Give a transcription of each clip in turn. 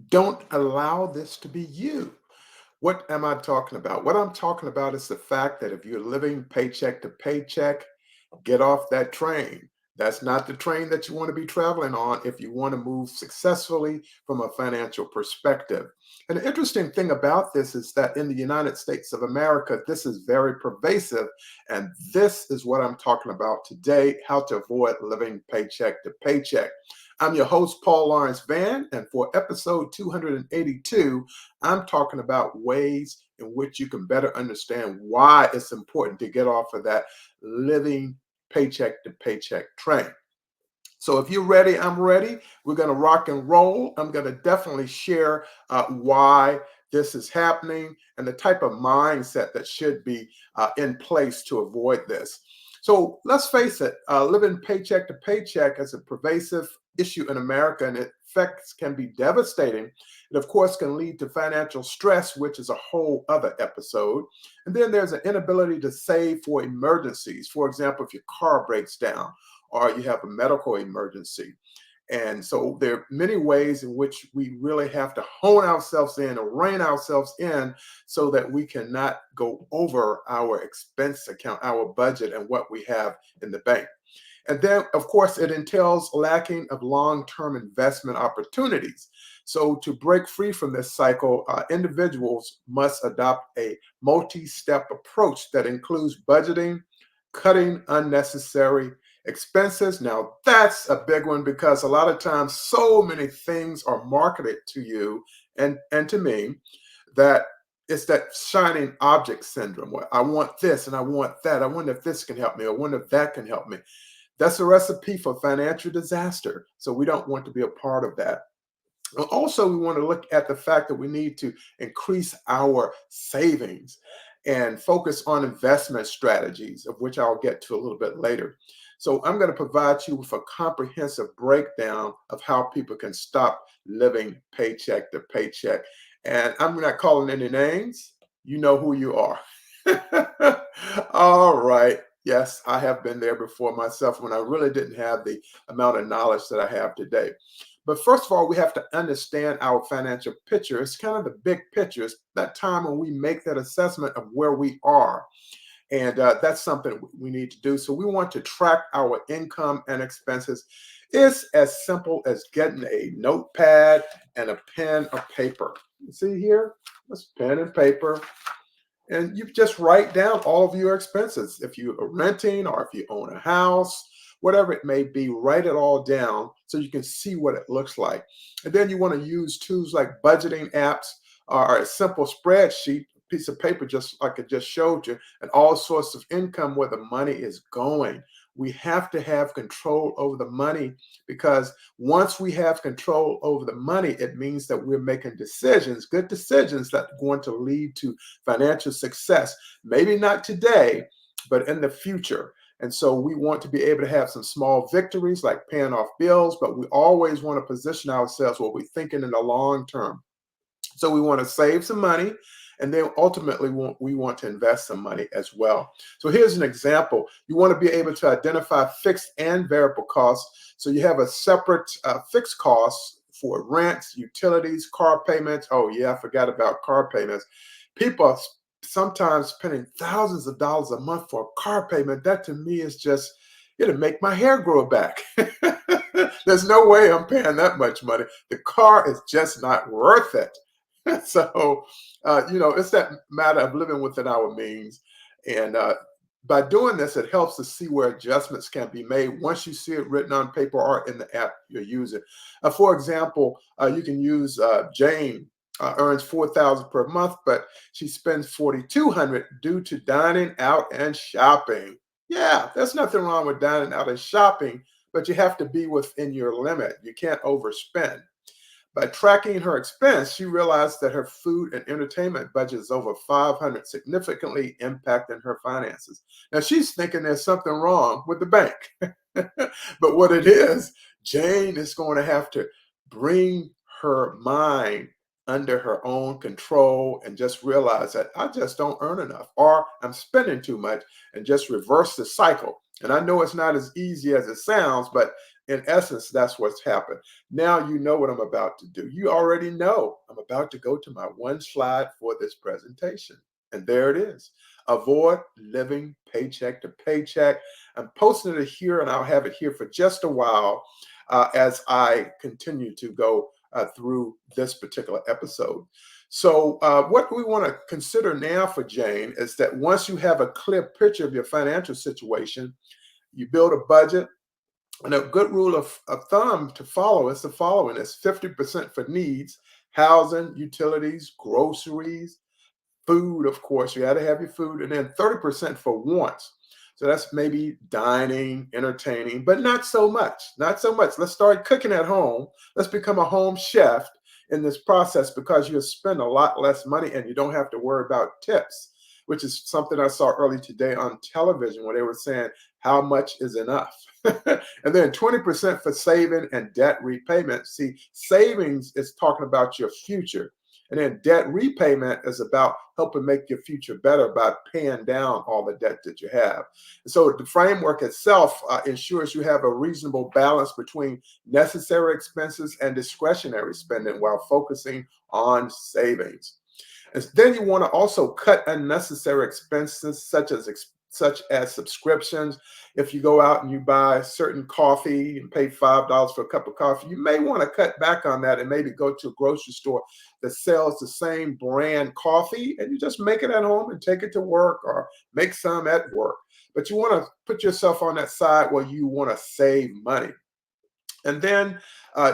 Don't allow this to be you. What am I talking about? What I'm talking about is the fact that if you're living paycheck to paycheck, get off that train. That's not the train that you want to be traveling on if you want to move successfully from a financial perspective. And the interesting thing about this is that in the United States of America, this is very pervasive. And this is what I'm talking about today, how to avoid living paycheck to paycheck. I'm your host, Paul Lawrence Van, and for episode 282, I'm talking about ways in which you can better understand why it's important to get off of that living paycheck to paycheck train. So if you're ready, I'm ready. We're going to rock and roll. I'm going to definitely share why this is happening and the type of mindset that should be in place to avoid this. So let's face it, living paycheck to paycheck is a pervasive issue in America, and its effects can be devastating. It, of course, can lead to financial stress, which is a whole other episode. And then there's an inability to save for emergencies. For example, if your car breaks down or you have a medical emergency. And so there are many ways in which we really have to hone ourselves in or rein ourselves in so that we cannot go over our expense account, our budget, and what we have in the bank. And then, of course, it entails lacking of long-term investment opportunities. So to break free from this cycle, individuals must adopt a multi-step approach that includes budgeting, cutting unnecessary expenses. Now, that's a big one because a lot of times so many things are marketed to you and to me that it's that shining object syndrome where I want this and I want that. I wonder if this can help me. I wonder if that can help me. That's a recipe for financial disaster. So we don't want to be a part of that. Also, we want to look at the fact that we need to increase our savings and focus on investment strategies, of which I'll get to a little bit later. So, I'm going to provide you with a comprehensive breakdown of how people can stop living paycheck to paycheck. And I'm not calling any names, you know who you are. All right. Yes, I have been there before myself when I really didn't have the amount of knowledge that I have today. But first of all, we have to understand our financial picture. It's kind of the big picture. It's that time when we make that assessment of where we are. And that's something we need to do. So we want to track our income and expenses. It's as simple as getting a notepad and a pen or paper. You see here? That's pen and paper. And you just write down all of your expenses. If you are renting or if you own a house, whatever it may be, write it all down so you can see what it looks like. And then you want to use tools like budgeting apps or a simple spreadsheet, piece of paper, just like I just showed you, and all sorts of income where the money is going. We have to have control over the money because once we have control over the money, it means that we're making decisions, good decisions that are going to lead to financial success. Maybe not today, but in the future. And so we want to be able to have some small victories like paying off bills, but we always want to position ourselves where we're thinking in the long term. So we want to save some money, and then ultimately we want to invest some money as well. So here's an example. You want to be able to identify fixed and variable costs. So you have a separate fixed cost for rents, utilities, car payments. Oh yeah, I forgot about car payments. People are sometimes spending thousands of dollars a month for a car payment. That to me is just, it'll make my hair grow back. There's no way I'm paying that much money. The car is just not worth it. So, it's that matter of living within our means. And by doing this, it helps to see where adjustments can be made once you see it written on paper or in the app you're using. For example, you can use Jane. Earns 4,000 per month, but she spends 4,200 due to dining out and shopping. Yeah, there's nothing wrong with dining out and shopping, but you have to be within your limit. You can't overspend. By tracking her expense, she realized that her food and entertainment budget is over 500, significantly impacting her finances. Now she's thinking there's something wrong with the bank. But what it is, Jane is going to have to bring her mind under her own control and just realize that I just don't earn enough or I'm spending too much and just reverse the cycle. And I know it's not as easy as it sounds, but in essence, that's what's happened. Now you know what I'm about to do. You already know I'm about to go to my one slide for this presentation. And there it is. Avoid living paycheck to paycheck. I'm posting it here and I'll have it here for just a while as I continue to go through this particular episode. So, what we want to consider now for Jane is that once you have a clear picture of your financial situation, you build a budget. And a good rule of thumb to follow is the following: it's 50% for needs, housing, utilities, groceries, food, of course, you got to have your food, and then 30% for wants. So that's maybe dining, entertaining, but not so much. Not so much. Let's start cooking at home. Let's become a home chef in this process because you'll spend a lot less money and you don't have to worry about tips, which is something I saw early today on television where they were saying how much is enough. And then 20% for saving and debt repayment. See, savings is talking about your future. And then debt repayment is about helping make your future better by paying down all the debt that you have. And so the framework itself ensures you have a reasonable balance between necessary expenses and discretionary spending while focusing on savings. And then you want to also cut unnecessary expenses such as subscriptions. If you go out and you buy certain coffee and pay $5 for a cup of coffee, you may want to cut back on that and maybe go to a grocery store that sells the same brand coffee and you just make it at home and take it to work or make some at work. But you want to put yourself on that side where you want to save money. And then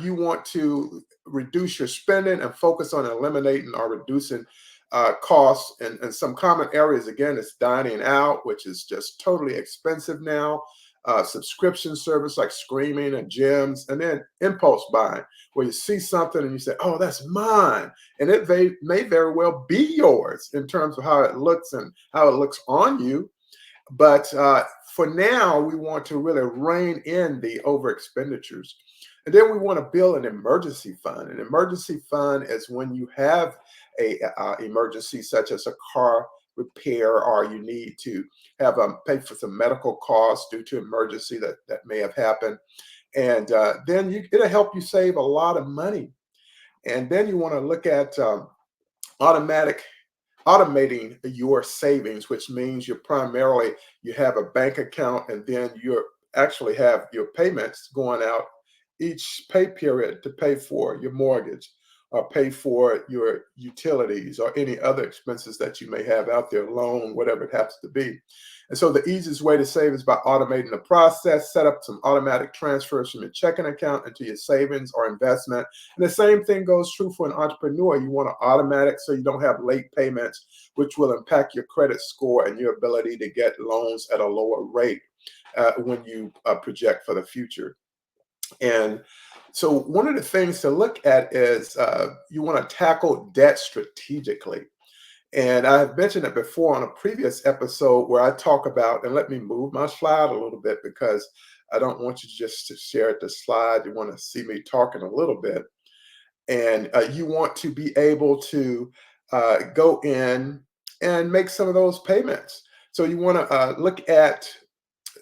you want to reduce your spending and focus on eliminating or reducing costs. And some common areas, again, is dining out, which is just totally expensive now. Subscription service like streaming and gyms, and then impulse buying, where you see something and you say, "Oh, that's mine," and it may very well be yours in terms of how it looks and how it looks on you. But for now, we want to really rein in the over expenditures. And then we want to build an emergency fund. An emergency fund is when you have a emergency, such as a car repair, or you need to have pay for some medical costs due to emergency that may have happened. And then it'll help you save a lot of money. And then you want to look at automatic automating your savings, which means you have a bank account and then you actually have your payments going out each pay period to pay for your mortgage or pay for your utilities or any other expenses that you may have out there, loan, whatever it happens to be. And so the easiest way to save is by automating the process. Set up some automatic transfers from your checking account into your savings or investment. And the same thing goes true for an entrepreneur. You want to automatic so you don't have late payments, which will impact your credit score and your ability to get loans at a lower rate when you project for the future. And so one of the things to look at is you want to tackle debt strategically. And I've mentioned it before on a previous episode where I talk about, and let me move my slide a little bit because I don't want you just to share the slide. You want to see me talking a little bit. And you want to be able to go in and make some of those payments. So you want to look at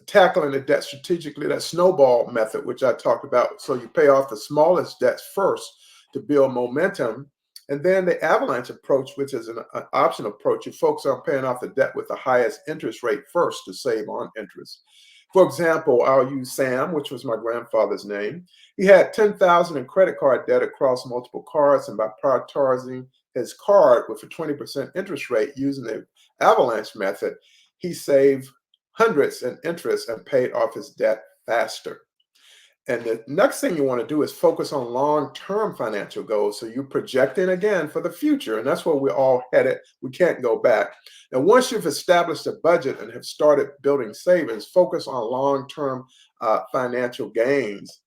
tackling the debt strategically, that snowball method, which I talked about. So you pay off the smallest debts first to build momentum. And then the avalanche approach, which is an option approach, you focus on paying off the debt with the highest interest rate first to save on interest. For example, I'll use Sam, which was my grandfather's name. He had 10,000 in credit card debt across multiple cards, and by prioritizing his card with a 20% interest rate using the avalanche method, he saved hundreds in interest and paid off his debt faster. And the next thing you want to do is focus on long-term financial goals. So you're projecting again for the future, and that's where we're all headed. We can't go back. Now, once you've established a budget and have started building savings, focus on long-term financial gains.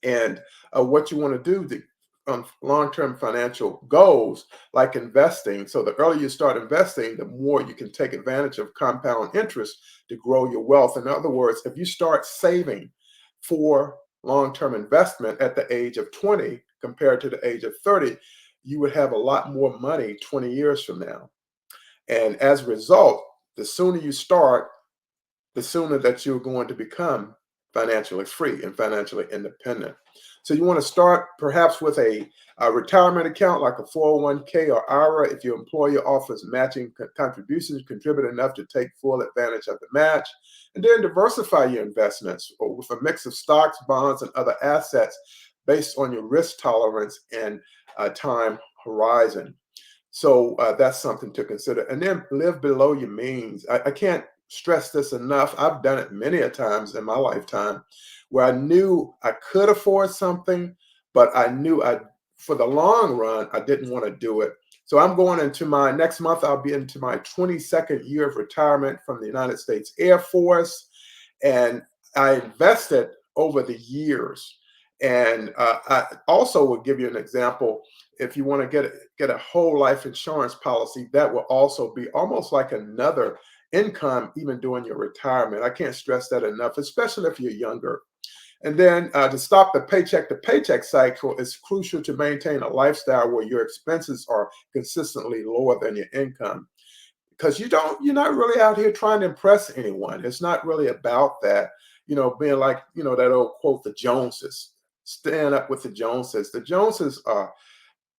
And what you want to do on long-term financial goals, like investing. So the earlier you start investing, the more you can take advantage of compound interest to grow your wealth. In other words, if you start saving for long-term investment at the age of 20 compared to the age of 30, you would have a lot more money 20 years from now. And as a result, the sooner you start, the sooner that you're going to become financially free and financially independent. So you want to start perhaps with a retirement account like a 401k or IRA. If your employer offers matching contributions, contribute enough to take full advantage of the match. And then diversify your investments with a mix of stocks, bonds, and other assets based on your risk tolerance and time horizon. So that's something to consider. And then live below your means. I can't stress this enough. I've done it many a times in my lifetime where I knew I could afford something, but I knew for the long run, I didn't want to do it. So I'm going into my next month, I'll be into my 22nd year of retirement from the United States Air Force. And I invested over the years. And I also will give you an example. If you want to get a whole life insurance policy, that will also be almost like another income, even during your retirement. I can't stress that enough, especially if you're younger. And then to stop the paycheck to paycheck cycle, it's crucial to maintain a lifestyle where your expenses are consistently lower than your income. Because you're not really out here trying to impress anyone. It's not really about that, being like, that old quote, the Joneses. Stand up with the Joneses. The Joneses are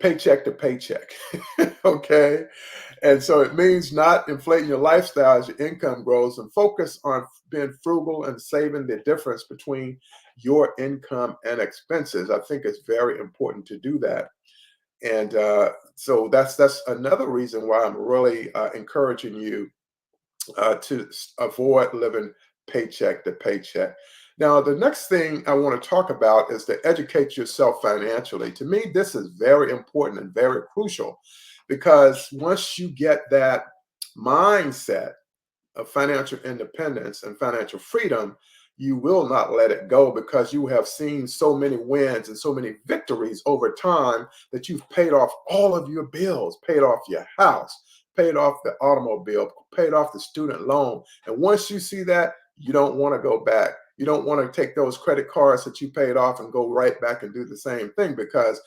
paycheck to paycheck. Okay. And so it means not inflating your lifestyle as your income grows, and focus on being frugal and saving the difference between your income and expenses. I think it's very important to do that. And so that's another reason why I'm really encouraging you to avoid living paycheck to paycheck. Now, the next thing I want to talk about is to educate yourself financially. To me, this is very important and very crucial, because once you get that mindset of financial independence and financial freedom, you will not let it go, because you have seen so many wins and so many victories over time that you've paid off all of your bills, paid off your house, paid off the automobile, paid off the student loan. And once you see that, you don't want to go back. You don't want to take those credit cards that you paid off and go right back and do the same thing, because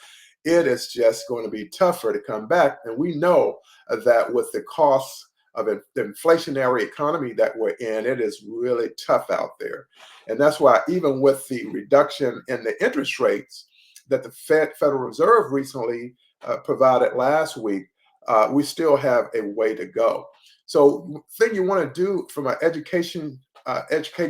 it is just going to be tougher to come back. And we know that with the costs of the inflationary economy that we're in, it is really tough out there. And that's why, even with the reduction in the interest rates that the Federal Reserve recently provided last week, we still have a way to go. So, the thing you want to do from an educating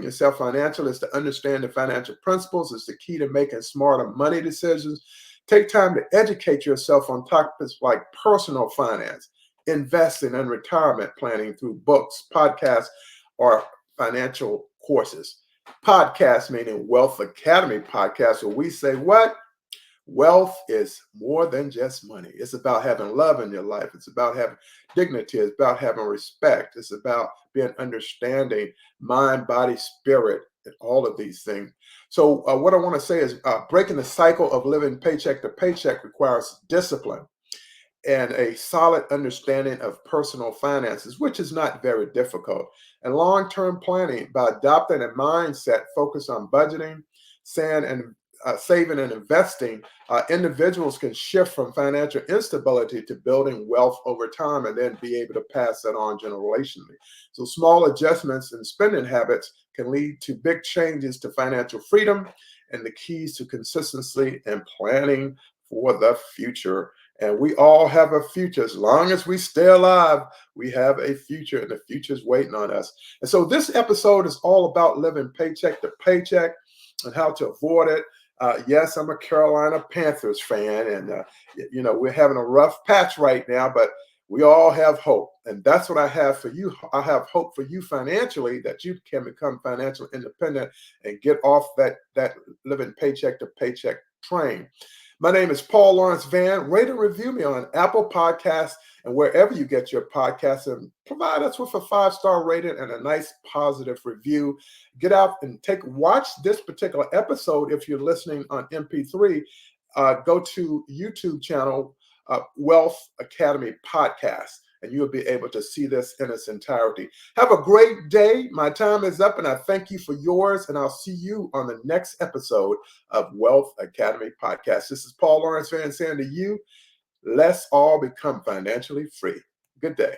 yourself financially, is to understand the financial principles. Is the key to making smarter money decisions. Take time to educate yourself on topics like personal finance, investing, and retirement planning through books, podcasts, or financial courses. Podcast meaning Wealth Academy podcast, where we say what? Wealth is more than just money. It's about having love in your life. It's about having dignity. It's about having respect. It's about being understanding, mind, body, spirit, and all of these things. So what I want to say is breaking the cycle of living paycheck to paycheck requires discipline and a solid understanding of personal finances, which is not very difficult, and long-term planning. By adopting a mindset focused on budgeting, saving and investing, individuals can shift from financial instability to building wealth over time, and then be able to pass that on generationally. So small adjustments in spending habits can lead to big changes to financial freedom, and the keys to consistency and planning for the future. And we all have a future. As long as we stay alive, we have a future, and the future is waiting on us. And so this episode is all about living paycheck to paycheck and how to avoid it. Yes, I'm a Carolina Panthers fan, and we're having a rough patch right now, but we all have hope, and that's what I have for you. I have hope for you financially, that you can become financially independent and get off that living paycheck to paycheck train. My name is Paul Lawrence Van. Rate and review me on Apple Podcasts and wherever you get your podcasts, and provide us with a 5-star rating and a nice positive review. Get out and watch this particular episode. If you're listening on MP3, go to YouTube channel Wealth Academy Podcast, and you'll be able to see this in its entirety. Have a great day. My time is up, and I thank you for yours, and I'll see you on the next episode of Wealth Academy Podcast. This is Paul Lawrence Van saying to you, let's all become financially free. Good day.